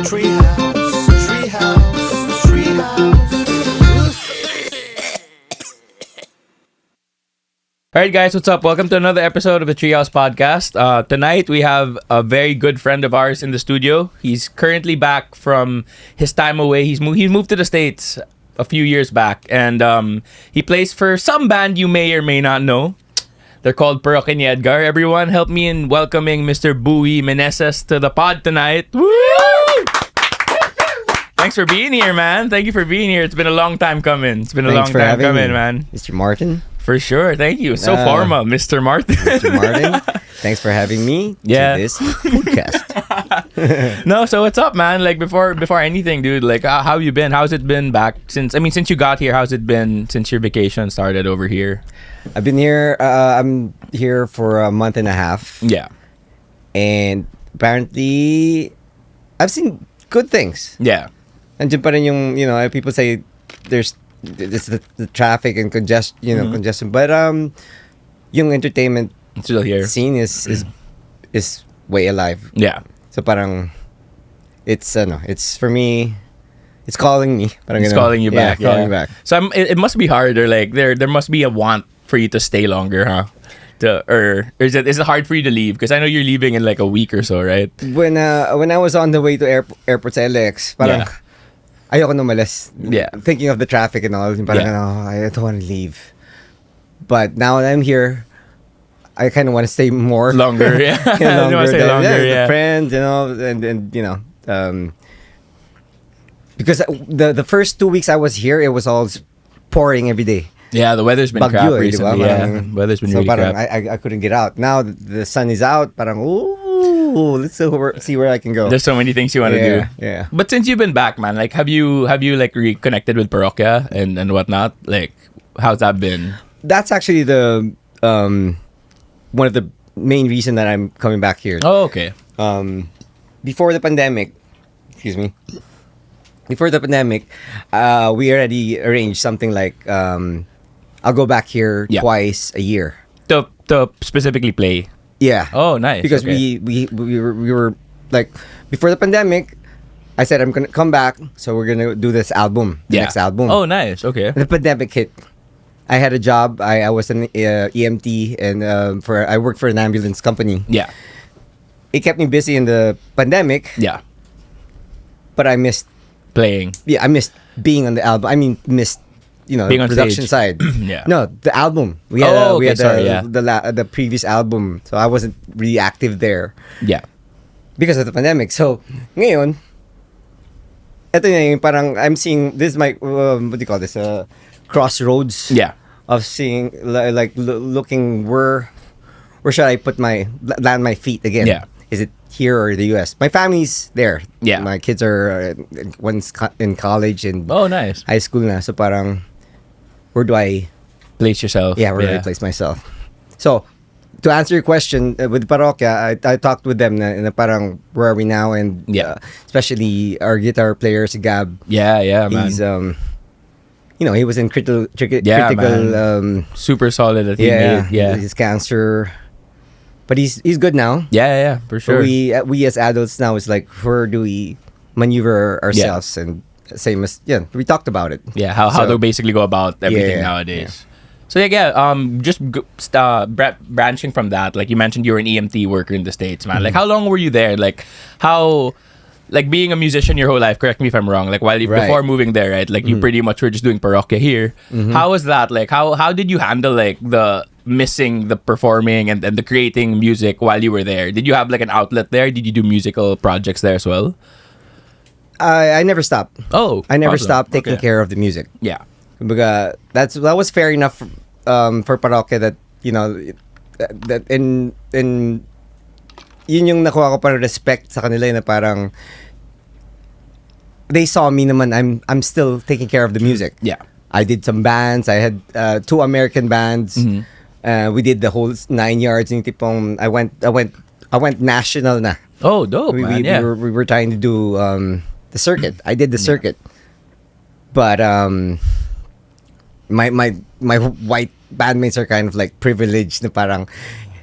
Treehouse, treehouse, treehouse. Alright guys, what's up? Welcome to another episode of the Treehouse podcast. Tonight we have a very good friend of ours in the studio. He's currently back from his time away. He's moved to the States a few years back, and he plays for some band you may or may not know. They're called Parokya ni Edgar. Everyone help me in welcoming Mr. Buwi Meneses to the pod tonight. Woo! Thanks for being here, man. Thank you for being here. It's been a long time coming. Thanks for having me, man. Mr. Martin. For sure. Thank you. So formal, Mr. Martin. Mr. Martin, thanks for having me to this podcast. No, so what's up, man? Like before anything, dude, like how you been? How's it been back since you got here? How's it been since your vacation started over here? I've been here. I'm here for a month and a half. Yeah. And apparently, I've seen good things. Yeah. Nandiyan pa rin yung, people say there's the traffic and congestion. But yung entertainment It's still here. scene is way alive. Yeah. So parang it's for me. It's calling me. Parang It's ganun. calling you back. Yeah, calling me back. So it must be harder. Like there must be a want for you to stay longer, huh? Or is it hard for you to leave? Because I know you're leaving in like a week or so, right? When I was on the way to airport sa LX, parang ayoko na umalis. Yeah. Thinking of the traffic and all, parang I don't want to leave. But now that I'm here, I kind of want to stay more. Longer, yeah. longer. You wanna stay longer, The friends, and because the first 2 weeks I was here, it was all pouring every day. Yeah, the weather's been crap recently. Yeah, weather's been really parang crap. I couldn't get out. Now the sun is out. Parang let's see where I can go. There's so many things you want to do. Yeah. But since you've been back, man, like have you like reconnected with Parokya and whatnot? Like, how's that been? That's actually the one of the main reason that I'm coming back here. Oh, okay. Before the pandemic, we already arranged something like I'll go back here twice a year To specifically play. Yeah. Oh, nice. Because okay. we were like before the pandemic, I said I'm gonna come back, so we're gonna do this album, the next album. Oh, nice. Okay. The pandemic hit. I had a job. I was an EMT, and I worked for an ambulance company. Yeah. It kept me busy in the pandemic. Yeah. But I missed playing. Yeah, I missed being on the album. I mean, missed being on production side. Yeah. No, the album. We had the previous album, so I wasn't really active there. Yeah. Because of the pandemic. So ngayon, ito na yung parang I'm seeing this is my what do you call this? Crossroads. Yeah. Of seeing looking where should I land my feet again? Yeah. Is it here or the US? My family's there. Yeah. My kids are one's in college and Nice. high school na. So parang where do I place yourself? Yeah, where do I place myself? So to answer your question with Parokya, I talked with them na parang where are we now, and especially our guitar player si Gab. Yeah, man. He's he was in critical super solid at his cancer, but he's good now. Yeah, for sure. But we as adults now is like, where do we maneuver ourselves? And same as we talked about it. Yeah, how to basically go about everything nowadays. So just branching from that, like you mentioned, you were an EMT worker in the States, man. Like how long were you there? Like how, like being a musician your whole life, correct me if I'm wrong, like before moving there, right? Like you pretty much were just doing Parokya here. How was that? Like how did you handle like the missing the performing and the creating music while you were there? Did you have like an outlet there? Did you do musical projects there as well? I never stopped. Oh, I never stopped taking care of the music. Yeah. Because that was fair enough for Parokya that that in yun yung nakuha ko parang respect sa kanila na parang they saw me naman I'm still taking care of the music. Yeah. I did some bands. I had 2 American bands. We did the whole 9 yards. Yung tipong I went national na. Oh, dope, man. We were trying to do the circuit. I did the circuit. But my white bandmates are kind of like privileged na parang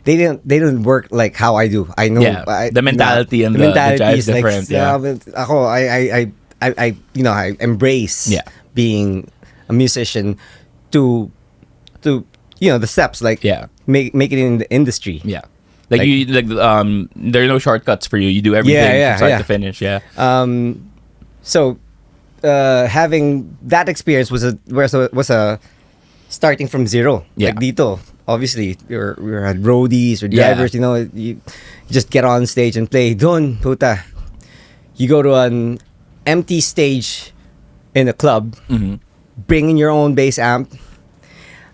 they don't work like how I do. I know the mentality and the drive is like, different. Ako, I embrace being a musician to the steps like make it in the industry. Yeah. Like you there are no shortcuts for you. You do everything from start to finish. Yeah. So having that experience was a starting from zero. Yeah. Like dito, obviously we had roadies or drivers. You just get on stage and play. Dun, puta. You go to an empty stage in a club. Mm-hmm. Bring in your own bass amp.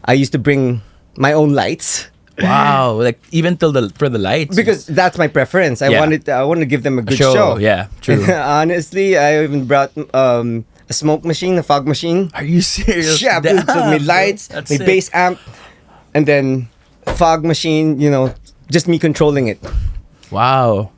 I used to bring my own lights. Wow, like even for the lights, because that's my preference. I wanted to give them a good show. Yeah, true. Honestly, I even brought a smoke machine, a fog machine. Are you serious? Yeah, dude, so my lights, my bass amp, and then fog machine. Just me controlling it. Wow,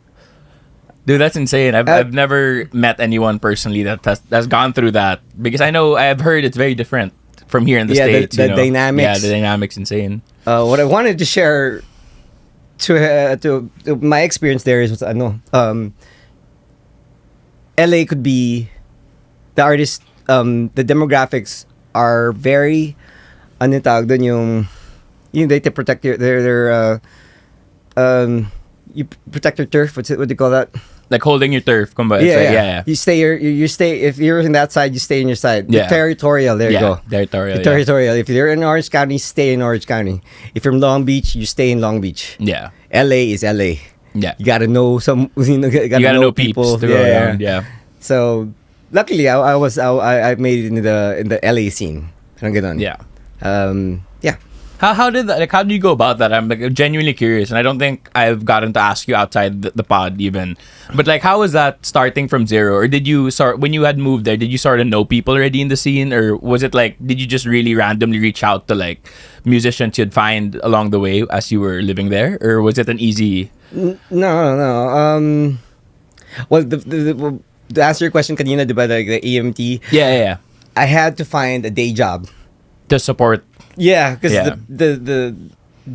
dude, that's insane. I've never met anyone personally that's gone through that, because I've heard it's very different from here in the States. The dynamics. Yeah, the dynamics insane. What I wanted to share to my experience there is LA could be the artist. The demographics are very tawag dun they protect their you protect your turf. What do you call that? Like holding your turf, kumbaga. Yeah. You stay if you're in that side, you stay in your side. Yeah. You're territorial. There you go. Territorial. Territorial. If you're in Orange County, stay in Orange County. If you're from Long Beach, you stay in Long Beach. Yeah. LA is LA. Yeah. You gotta know you gotta know people to go around. Yeah. So luckily, I made it in the LA scene. Parang ganon. Yeah. Yeah. How did that? Like, how do you go about that? I'm genuinely curious, and I don't think I've gotten to ask you outside the pod even. But like, how was that starting from zero? Or did you start when you had moved there? Did you sort of know people already in the scene, or was it like did you just really randomly reach out to like musicians you'd find along the way as you were living there, or was it an easy? No. Well, to answer your question, kanina, diba, like the EMT. Yeah. I had to find a day job To support. Yeah, because the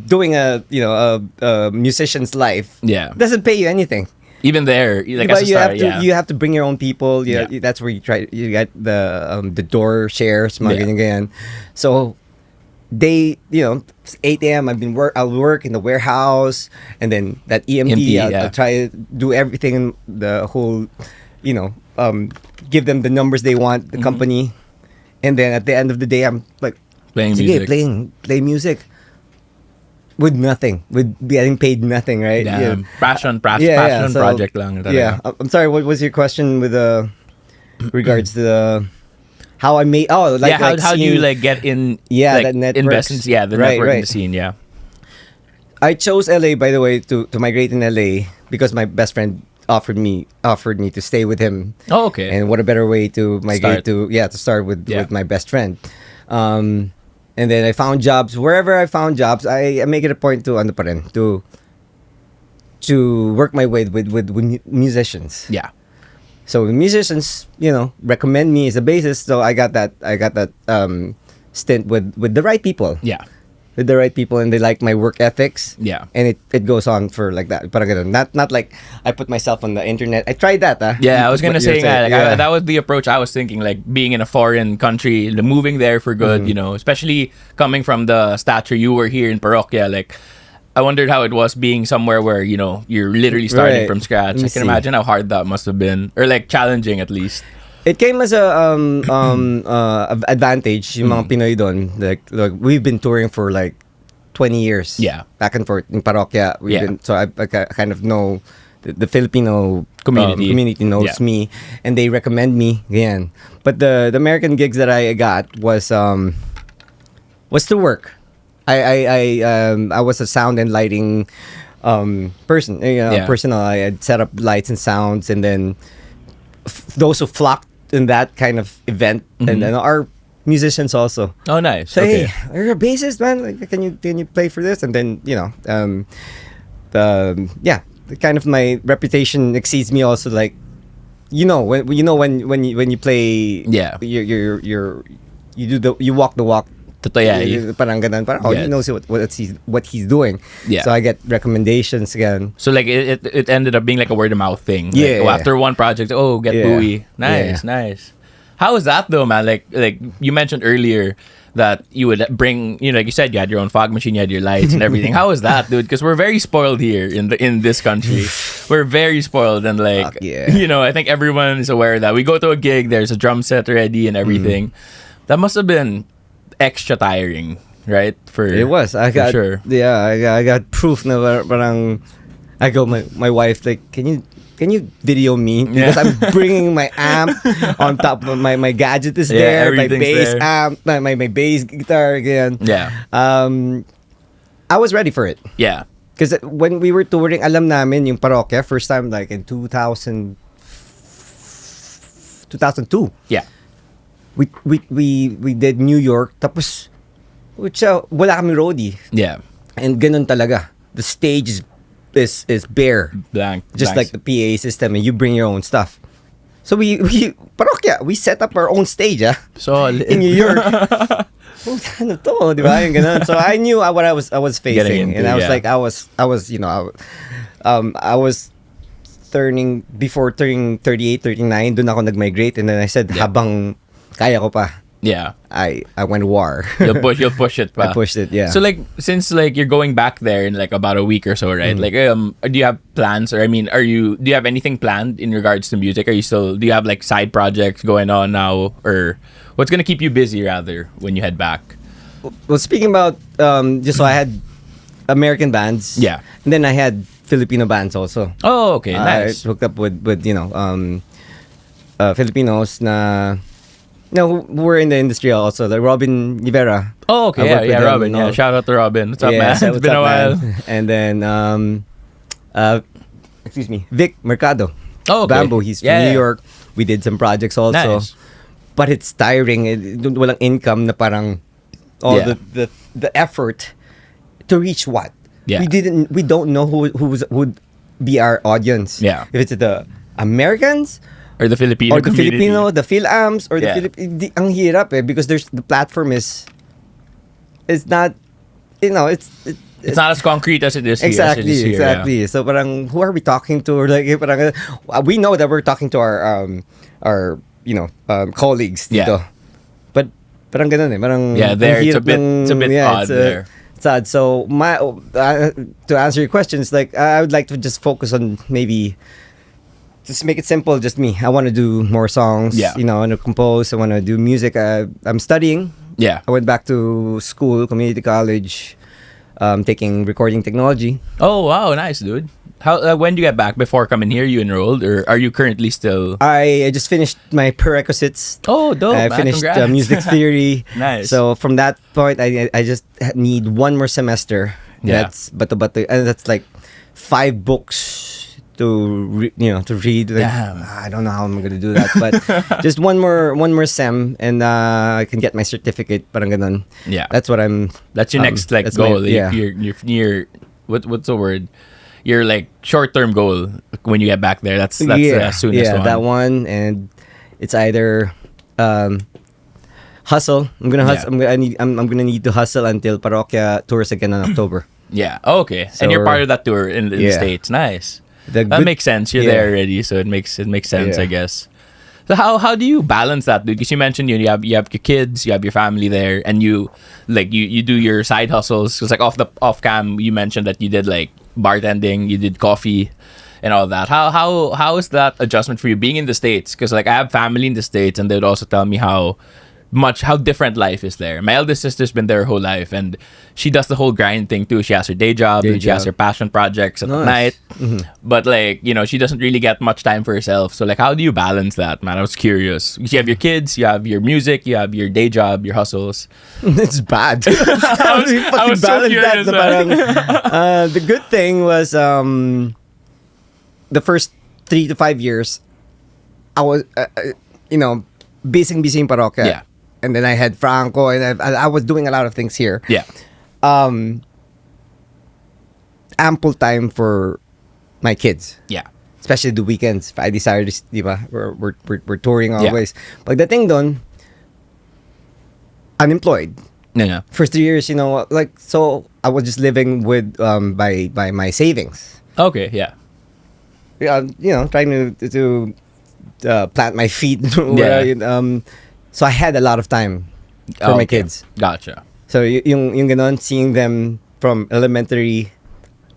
doing a musician's life doesn't pay you anything. Even there, like But as a start, you have to bring your own people. That's where you get the door shares, mga ganyan. So they 8 a.m. I'll work in the warehouse, and then that EMT I'll try to do everything in the whole give them the numbers they want, the company, and then at the end of the day I'm like playing music. Play music with nothing, with getting paid nothing, right? Damn. Passion So, project lang talaga. Yeah, I'm sorry. What was your question with regards to how I made? Oh, like how do you like get in? That networks. Investments. Yeah, the network in the scene. Yeah. I chose LA, by the way, to migrate in LA because my best friend offered me to stay with him. Oh, okay. And what a better way to migrate to start with my best friend. And then I found jobs. Wherever I found jobs, I make it a point to to work my way with musicians. Yeah. So musicians, recommend me as a bassist. So I got that stint with the right people. Yeah. With the right people, and they like my work ethics. Yeah. And it goes on for like that. But not like I put myself on the internet. I tried that. Yeah, I was gonna say that was the approach I was thinking. Like being in a foreign country, moving there for good. Especially coming from the stature you were here in Parokya. Like, I wondered how it was being somewhere where you're literally starting from scratch. I can imagine how hard that must have been, or like challenging at least. It came as a advantage yung mga Pinoy doon. Like we've been touring for like 20 years. Yeah. Back and forth in Parokya. So I kind of know the Filipino community knows me, and they recommend me. Ganyan. But the American gigs that I got was to work. I was a sound and lighting person. Personal. I had set up lights and sounds, and then those who flocked in that kind of event, and then our musicians also. Oh, nice. Say, hey, you're a bassist, man. Like, can you play for this? And then the kind of my reputation exceeds me also. Like, when you play, you walk the walk Totoo, yeah. Parang ganun. Parang, he knows what he's doing. Yeah. So I get recommendations again. So like it ended up being like a word of mouth thing. Yeah. Like, after one project, get Buwi. Nice. How is that though, man? Like you mentioned earlier that you would bring, like you said, you had your own fog machine, you had your lights and everything. How is that, dude? Because we're very spoiled here in this country. We're very spoiled, and like, I think everyone is aware of that. We go to a gig, there's a drum set ready and everything. That must have been extra tiring, right? It was. I got sure. Yeah, I got proof na parang I go my wife like, can you video me, because I'm bringing my amp on top of my gadget is there, my bass there. Amp, my bass guitar again. Yeah. I was ready for it. Yeah. Because when we were touring, alam namin yung parokya first time like in 2002. Yeah. We did New York, tapos wala kami roadie. Yeah. And ganun talaga. The stage is bare, blank, just like the PA system, and you bring your own stuff. So we set up our own stage so in New York. Ano to, di ba? Yung ganun. So I knew what I was facing, and I was like, I was before turning 38, 39, dun ako nag-migrate, and then I said, habang kaya ko pa. Yeah. I went war. You'll push it pa. I pushed it, yeah. So like, since like you're going back there in like about a week or so, right? Like do you have plans, or I mean, do you have anything planned in regards to music? Do you have like side projects going on now, or what's gonna keep you busy rather when you head back? Well, speaking about just so I had American bands. Yeah. And then I had Filipino bands also. Oh, okay. Nice. I hooked up with Filipinos na who were in the industry also, like Robin Rivera. Oh, okay. Yeah, Robin. Yeah, shout out to Robin. What's up, man? It's been a while. Man. And then, excuse me, Vic Mercado. Oh, okay. Bamboo. He's from New York. We did some projects also. Nice. But it's tiring. Walang income na parang the effort to reach what? Yeah. We don't know who would be our audience. Yeah. If it's the Americans, or the Filipino community. Filipino, the Phil-Ams, or the ang hirap because the platform is not, it's not as concrete as it is exactly, here. Exactly. Yeah. So parang, who are we talking to? Or like parang, we know that we're talking to our colleagues dito. Yeah. But parang ganun parang there it's a bit odd there. Sad. So to answer your questions, like I would like to just focus on maybe. Just make it simple, just me. I want to do more songs. Yeah. I want to compose. I want to do music. I'm studying. Yeah. I went back to school, community college, taking recording technology. Oh, wow. Nice, dude. How? When do you get back? Before coming here, you enrolled? Or are you currently still... I just finished my prerequisites. Oh, dope. I finished music theory. Nice. So from that point, I just need one more semester. Yeah. That's bato-bato. And that's like 5 books to read. Like, damn. I don't know how I'm gonna do that, but just one more sem, and I can get my certificate. Parang ganun. Yeah, that's what I'm. That's your next like goal. You're what's the word? Your like short-term goal when you get back there. That's the soonest one. That one, and it's either hustle. I'm gonna hustle. Yeah. I'm gonna need to hustle until Parokya tours again in October. Yeah. Oh, okay. So, and you're part of that tour in the States. Nice. That makes sense. You're there already, so it makes sense, I guess. So how do you balance that, dude? Because you mentioned you have your kids, you have your family there, and you do your side hustles. Because like off cam, you mentioned that you did like bartending, you did coffee, and all that. How is that adjustment for you being in the States? Because like I have family in the States, and they'd also tell me how different life is there. My eldest sister's been there her whole life, and she does the whole grind thing too. She has her day job, and she has her passion projects at night. Mm-hmm. But like, she doesn't really get much time for herself. So like, how do you balance that, man? I was curious. You have your kids, you have your music, you have your day job, your hustles. It's bad. I was so curious. The good thing was the first 3 to 5 years, I was busy in Parokya. Yeah. And then I had Franco, and I was doing a lot of things here. Yeah. Ample time for my kids. Yeah. Especially the weekends. Friday, Saturdays, diba? We're touring always. But the thing done, unemployed. Yeah. First 3 years, like, so I was just living with by my savings. Okay, yeah. Yeah, trying to plant my feet. Yeah. So I had a lot of time for my kids. Gotcha. So yung ganon, seeing them from elementary,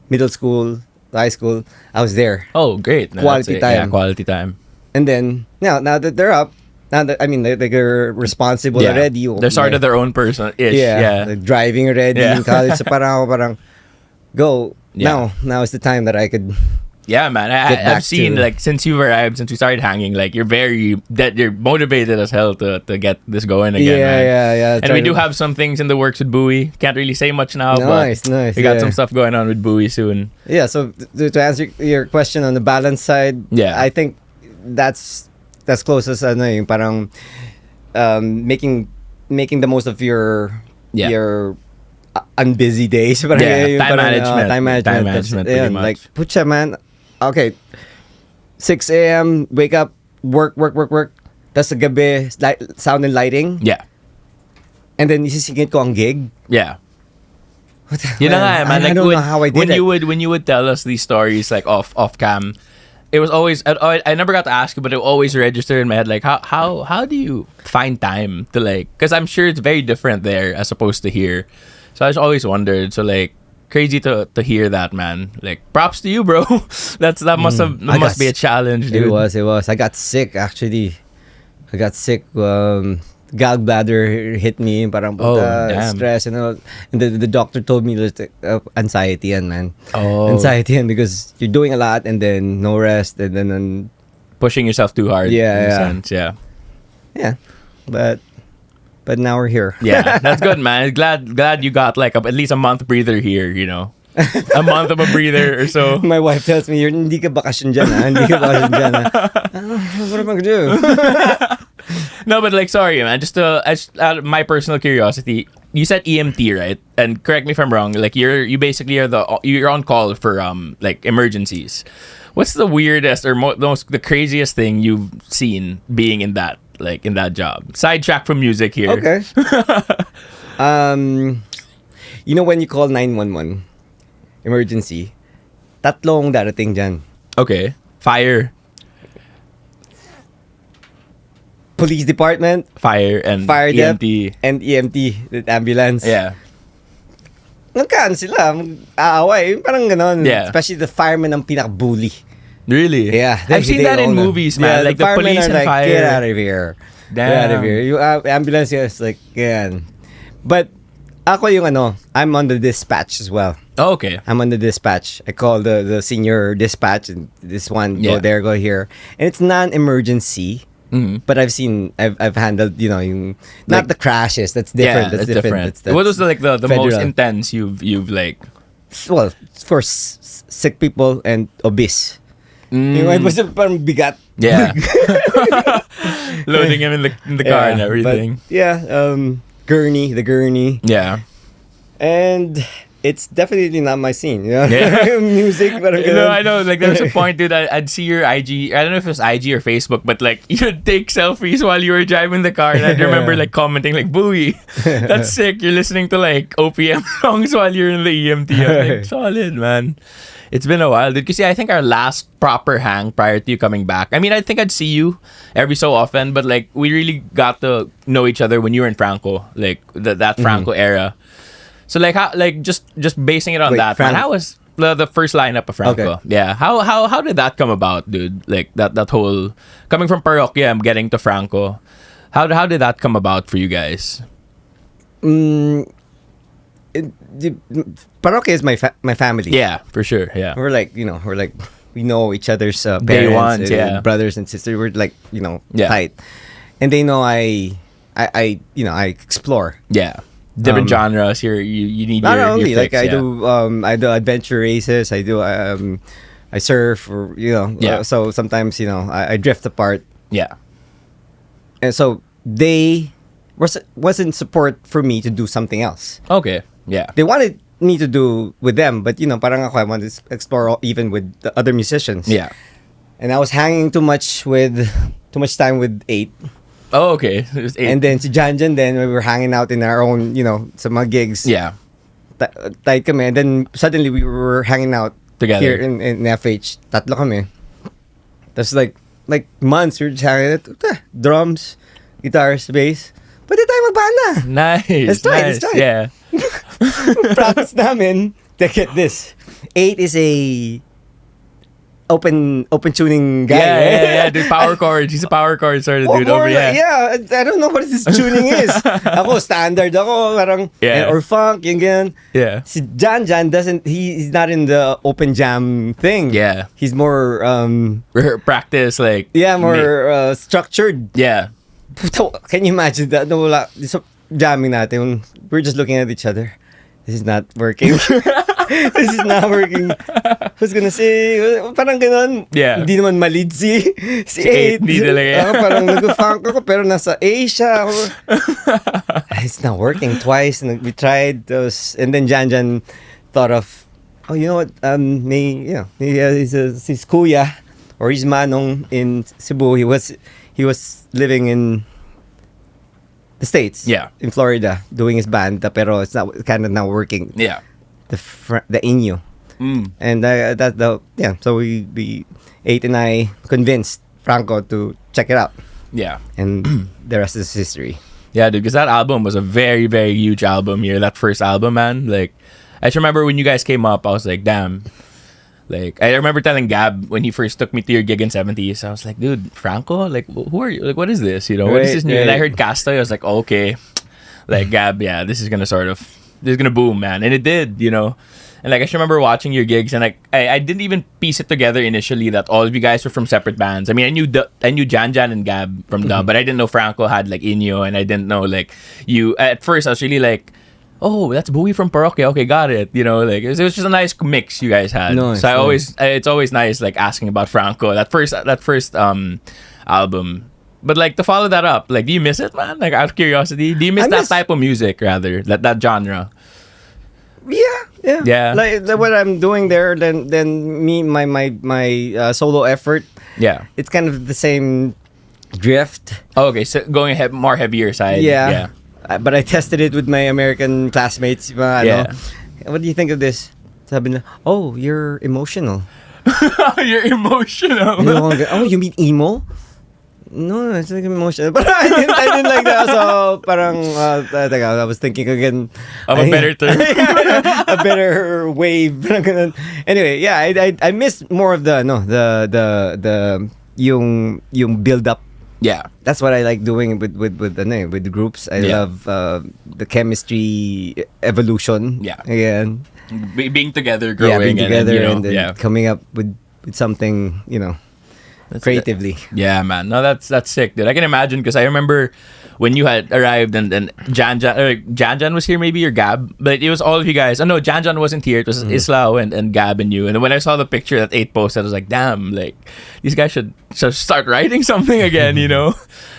middle school, high school, I was there. Oh, great. No, Quality that's it. Yeah, time. quality time. And then now that they're up, now that they're responsible Yeah. already. They're sort of their own person-ish. Yeah. They're driving already Yeah. in college. So parang go. Yeah. Now is the time that I could. Yeah, man. Get back I've seen to- like since you've arrived, since we started hanging, like you're motivated as hell to get this going again, man. Yeah. And we do have some things in the works with Buwi. Can't really say much now, Nice. but we got yeah. some stuff going on with Buwi soon. Yeah. So to answer your question on the balance side, Yeah. I think that's closest. Yung parang making the most of your unbusy days. Parang Yeah, yung time parang, management. time management. Time management, pretty much. Like, pucha man. Okay, 6 a.m. wake up, work. Tapos sa gabi, sound and lighting. Yeah. And then isisingit ko ang gig. Yeah. What the Yun na nga, hell? man. I Like don't know how I did when it. you would tell us these stories like off cam, it was always I never got to ask you, but it always registered in my head like how do you find time to like, because I'm sure it's very different there as opposed to here. So I just always wondered. So like crazy to hear that, man. Like props to you, bro. that must be a challenge, dude. It was. I got sick actually. I got sick. Gallbladder hit me. Parang Oh, damn. stress and all. And the doctor told me that anxiety yan, man. Oh. Anxiety yan because you're doing a lot and then no rest and then Pushing yourself too hard. Yeah, in a yeah. sense, yeah. yeah. But now we're here. Yeah, that's good, man. Glad you got like at least a month breather here, you know. A month of a breather or so. My wife tells me, hindi ka bakasyon dyan, ha? Hindi ka bakasyon dyan, ha? What am I gonna do? No, but like, sorry, man. Just out of my personal curiosity, you said EMT, right? And correct me if I'm wrong. Like, you basically are you're on call for like emergencies. What's the weirdest or the craziest thing you've seen being in that job? Sidetrack from music here. Okay. When you call 911 emergency, tatlong darating dyan. Okay. Fire, Police department, fire, and fire dep, EMT. and EMT, the ambulance. Yeah. Nagkaan sila, aaway, parang ganon. Yeah. Especially the firemen ang pinaka-bully. Really? Yeah. I've seen that in movies, man. Like the firemen police are and like, fire. get out of here. Damn. Get out of here. Yung ambulance is like, yan. But ako I'm on the dispatch as well. Oh, okay. I'm on the dispatch. I call the senior dispatch and this one, Yeah. go there, go here. And it's non-emergency. Mhm. But I've handled, yung, not Like- the crashes. That's different. Yeah, that's it's different. different. What was like the most federal. intense you've like? Well, for sick people and obese. Yung it was parang bigat. Yeah. Loading him in the car and Yeah, everything. But yeah, the gurney. Yeah. And it's definitely not my scene. Yeah. Music, parang No, ganun. I know. Like there was a point, dude. I'd see your IG. I don't know if it was IG or Facebook, but like you'd take selfies while you were driving the car, and I'd remember like commenting like, "Buwi, that's sick. You're listening to like OPM songs while you're in the EMT." I'm like, solid, man. It's been a while, dude. Because I think our last proper hang prior to you coming back. I mean, I think I'd see you every so often, but like we really got to know each other when you were in Franco, like that Franco era. So like how just basing it on Wait, that, man, how was the first lineup of Franco? Okay. Yeah. How did that come about, dude? Like that whole coming from Parokya and getting to Franco. How did that come about for you guys? Parokya is my family. Yeah, for sure. Yeah. We're like, we know each other's parents, Day ones, and yeah. brothers and sisters. We're like, Yeah. tight. And they know I explore. Yeah. Different genres here. You need Not your only fix, like I yeah. do adventure races. I do I surf, or Yeah. so sometimes I drift apart, Yeah. and so they wasn't support for me to do something else. Okay. Yeah. They wanted me to do with them, but parang ako, I wanted to explore even with the other musicians. Yeah. And I was hanging too much time with 8. Oh, okay. It was 8. And then si Janjan then, we were hanging out in our own, sa mga gigs. Yeah. Tight kami. And then suddenly we were hanging out Together. here in FH. Tatlo kami. That's like months we were just hanging out. Drums, guitars, bass. Pwede tayo magbanda. Nice. Let's try. Yeah. Practice namin. Get this. 8 is a open tuning guy. Yeah. Dude, power chords. He's a power chord sort of dude over here. Yeah, I don't know what this tuning is. Ako, standard ako. Parang, or funk, yung ganyan. Yeah. Si Jan he's not in the open jam thing. Yeah. He's more, practice, like. yeah, more structured. Yeah. Can you imagine that? No, wala. So, jamming natin. We're just looking at each other. This is not working. This is not working. Who's gonna say? Parang ganon. Yeah. Hindi naman malid si 8. Hindi talaga. Parang nag-funk ako pero nasa Asia. It's not working twice. And we tried those. And then Jan thought of, oh, you know what? His kuya or his manong in Cebu. He was living in the States. Yeah. In Florida, doing his band. Pero it's kind of not working. Yeah. The Inyo. And so we 8 and I convinced Franco to check it out. Yeah. And the rest is history. Yeah, dude, because that album was a very, very huge album here. That first album, man. Like, I just remember when you guys came up, I was like, damn. Like, I remember telling Gab when he first took me to your gig in 70s, I was like, dude, Franco? Like, who are you? Like, what is this? You know, what is this new? Right. And I heard Castoy, I was like, oh, okay. Like, Gab, yeah, this is gonna boom, man. And it did, you know. And like, I just remember watching your gigs, and like, I didn't even piece it together initially that all of you guys were from separate bands. I mean, I knew Jan and Gab from Dub, but I didn't know Franco had like Inyo, and I didn't know like you. At first, I was really like, oh, that's Buwi from Parokya. Okay, got it. You know, like it was just a nice mix you guys had. Nice, so it's always nice like asking about Franco. That first album. But like to follow that up, like do you miss it, man? Like out of curiosity, do you miss that type of music rather, that genre? Yeah. Like what I'm doing there, then me my solo effort. Yeah. It's kind of the same drift. Oh, okay, so going more heavier side. Yeah. But I tested it with my American classmates. Yeah. What do you think of this? Sabi na, oh, you're emotional. You're emotional. Oh, you mean emo? No, it's like emotional. But I didn't like that. So, parang, I was thinking again. Of a better term. A better wave. Anyway, yeah, I miss more of the yung build up. Yeah. That's what I like doing with the groups. I love the chemistry evolution. Yeah. Again. Being together, growing, being together, and then coming up with something, creatively. Yeah, man. No, that's sick, dude. I can imagine because I remember when you had arrived and Jan was here, maybe, or Gab, but it was all of you guys. Oh no, Jan wasn't here. It was Islao and Gab and you. And when I saw the picture that 8 posted, I was like, damn, like these guys should start writing something again, you know.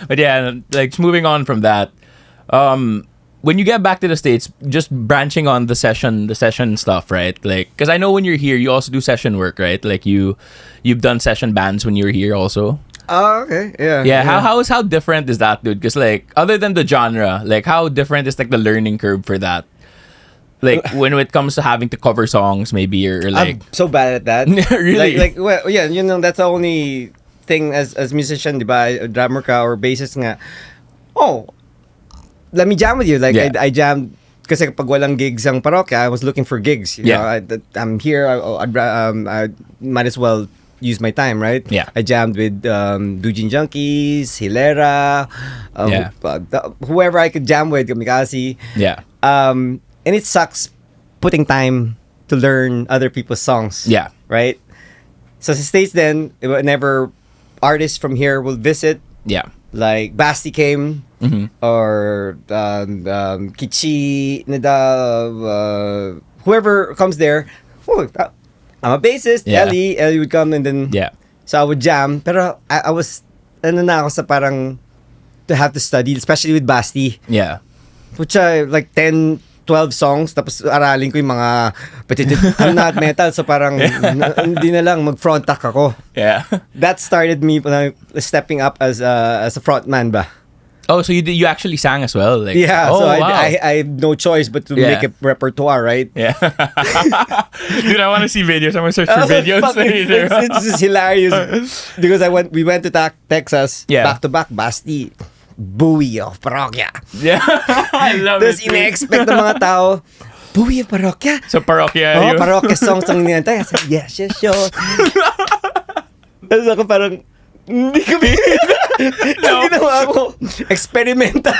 But yeah, like moving on from that. When you get back to the States, just branching on the session stuff, right? Like, because I know when you're here, you also do session work, right? Like you've done session bands when you were here also. Oh, okay. Yeah. Yeah. How different is that, dude? Because like, other than the genre, like how different is like the learning curve for that? Like when it comes to having to cover songs, maybe or like. I'm so bad at that. Really? Well, yeah. That's the only thing as musician, diba? Drummer ka or bassist nga. Oh. Let me jam with you. Like I jammed kasi pag walang gigs ang parokya, I was looking for gigs. You know, I'm here. I might as well use my time, right? Yeah. I jammed with Dujin Junkies, Hilera, whoever I could jam with, Kamikasi. Yeah. And it sucks putting time to learn other people's songs. Yeah. Right? So sa States then, whenever artists from here will visit, like Basti came, or Kichi, whoever comes there. Oh, I'm a bassist. Ellie would come and then so I would jam. Pero I was na ako sa parang to have to study, especially with Basti. Yeah. Which like 10, 12 songs, tapos aralin ko yung mga I'm not metal, so parang hindi na lang mag-front tack ako. Yeah. That started me stepping up as a frontman ba. Oh, so you actually sang as well? Like, Yeah, oh, so wow. I have no choice but to make a repertoire, right? Yeah. Dude, I want to see videos. I'm going to search for videos Fuck, later. it's just hilarious because we went to Texas back to back, Basti, Buwi of Parokya. Yeah. I love Tapos it. ina-expect ng mga tao, Buwi of Parokya? So, parokya Oh, yun. Parokya songs ang niyantay. I said, yes, sure. Tapos ako parang, hindi kami, ginawa ko, experimental.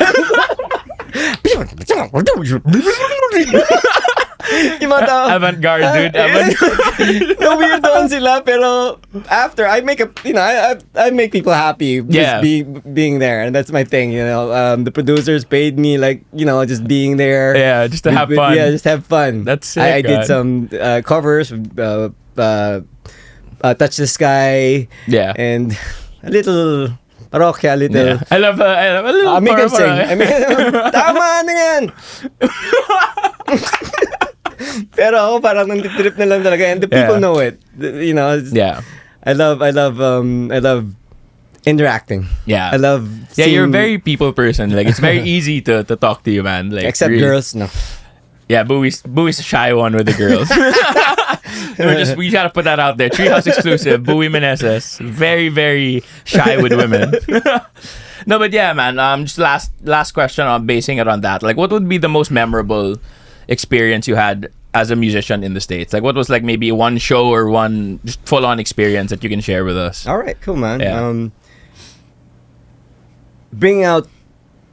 Yung mga tao, Avant-garde, dude. Avant-garde. no, weird doon sila, pero after, I make I make people happy just being there, and that's my thing, you know. The producers paid me, like, you know, just being there. Yeah, just to have fun. Yeah, just have fun. That's sick, I did God. some covers, Touch the Sky, Yeah. and a little Parokya, a little. Yeah. I love a little I make them sing. parokya. I mean, tama na yan! Pero ako parang nantitrip na lang talaga, and the people know it. You know, Yeah. I love interacting. Yeah. I love Yeah, you're a seeing- very people person. Like, it's very easy to talk to you, man. Like, except really. girls, no. Yeah, Buwi's a shy one with the girls. We gotta put that out there. Treehouse exclusive. Buwi Meneses. Very, very shy with women. No, but yeah, man. Just last question on basing it on that. Like, what would be the most memorable experience you had as a musician in the States? Like, what was like maybe one show or one just full on experience that you can share with us? All right, cool, man. Yeah. Bringing out,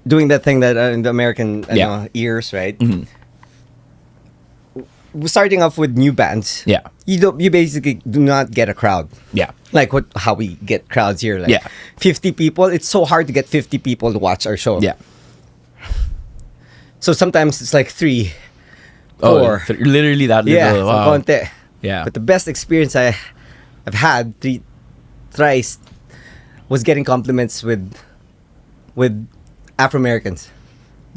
doing that thing that in the American ears, right? Mhm. Starting off with new bands. Yeah. You basically do not get a crowd. Yeah. Like how we get crowds here. Like 50 people. It's so hard to get 50 people to watch our show. Yeah. So sometimes it's like 3, 4. Literally that little. Yeah, Wow. konti. Yeah. But the best experience I've had thrice was getting compliments with Afro Americans.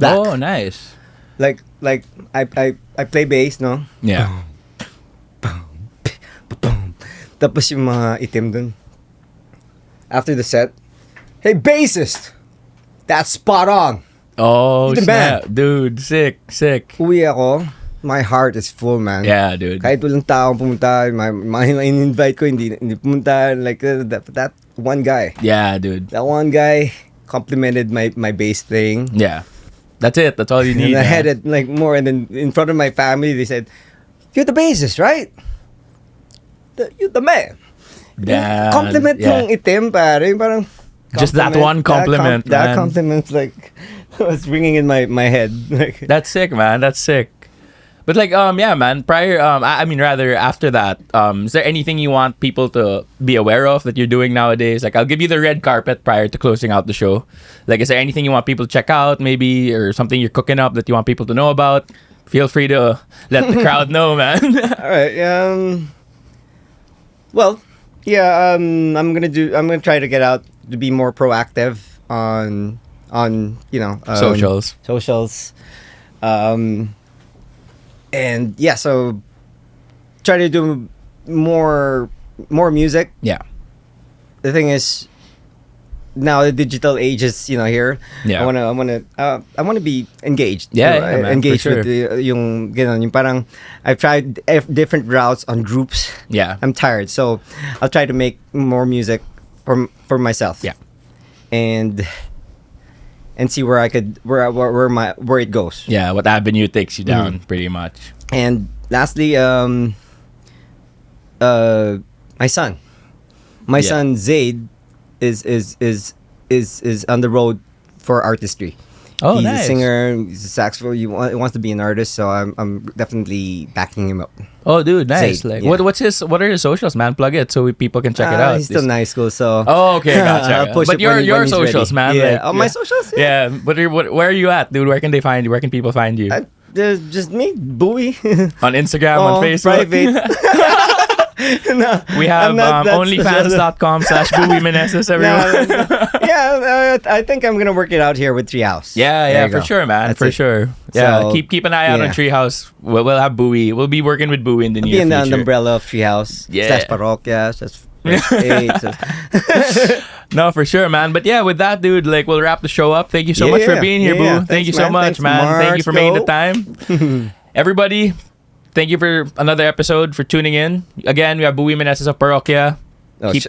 Oh, nice. Like I play bass, no? Yeah. Tapos yung mga itim dun. After the set, hey bassist, that's spot on. Oh, The snap. band. Dude, sick. Uwi ako, my heart is full, man. Yeah, dude. Kahit walang taong pumunta, mga in-invite ko, hindi pumunta, like that one guy. Yeah, dude. That one guy complimented my bass playing. Yeah. That's it. That's all you need. And I man. had it like more, and then in front of my family, they said, "You're the bassist, right? You're the man." Damn, Compliment yeah. yung itim, pare. Parang Just that one compliment, That man. compliment, like, was ringing in my head. Like, That's sick, man. That's sick. But like, yeah, man. Prior, I mean, rather after that, is there anything you want people to be aware of that you're doing nowadays? Like, I'll give you the red carpet prior to closing out the show. Like, is there anything you want people to check out, maybe, or something you're cooking up that you want people to know about? Feel free to let the crowd know, man. all right. Well, yeah. I'm gonna try to get out to be more proactive on socials. And yeah, so try to do more music. Yeah. The thing is, now the digital age is here. Yeah. I wanna be engaged. Yeah, too. yeah, man, engaged for with yung parang I've tried different routes on groups. Yeah. I'm tired, so I'll try to make more music for myself. Yeah. And see where it goes. Yeah, what avenue takes you down, pretty much. And lastly, my son. My son Zaid is on the road for artistry. Oh, he's nice. a singer, he's a saxophone. He wants to be an artist, so I'm definitely backing him up. Oh, dude, nice. Zaid, Like, yeah. what are his socials, man? Plug it so people can check it out. He's still in high school, so Oh, okay, gotcha. I'll push But it when your he's socials, ready. man. Yeah. Like, Oh, my socials. Yeah. Yeah, where are you at, dude? Where can they find you? Where can people find you? There's just me, Buwi. On Instagram, on Facebook. Private. No, We have I'm not that onlyfans.com/Buwi Meneses, everyone. Yeah, I think I'm gonna work it out here with Treehouse. Yeah, There you for go. sure, man. That's For it. sure. Yeah, So, keep an eye out on yeah. Treehouse. We'll have Buwi. We'll be working with Buwi in the Be near in the future. umbrella of Treehouse Yeah. /Parokya Hey, No, for sure, man. But yeah, with that, dude, like we'll wrap the show up. Thank you so much for being here, Boo. Thank you so much, man. Thank you for making the time. Everybody, thank you for another episode, for tuning in. Again, we have Buwi Meneses of Parokya.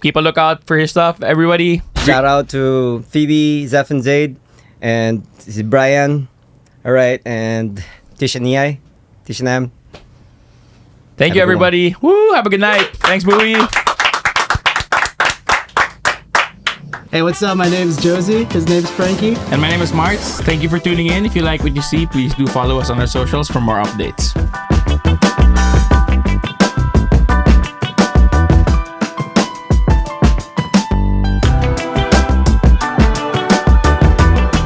Keep a lookout for his stuff, everybody. Shout out to Phoebe, Zeph, and Zaid, and Brian. All right, and Tishaniyai, Tishanam. Thank you, everybody. Woo! Have a good night. Thanks, Buwi. Hey, what's up? My name's Josie. His name's Frankie. And my name is Marks. Thank you for tuning in. If you like what you see, please do follow us on our socials for more updates.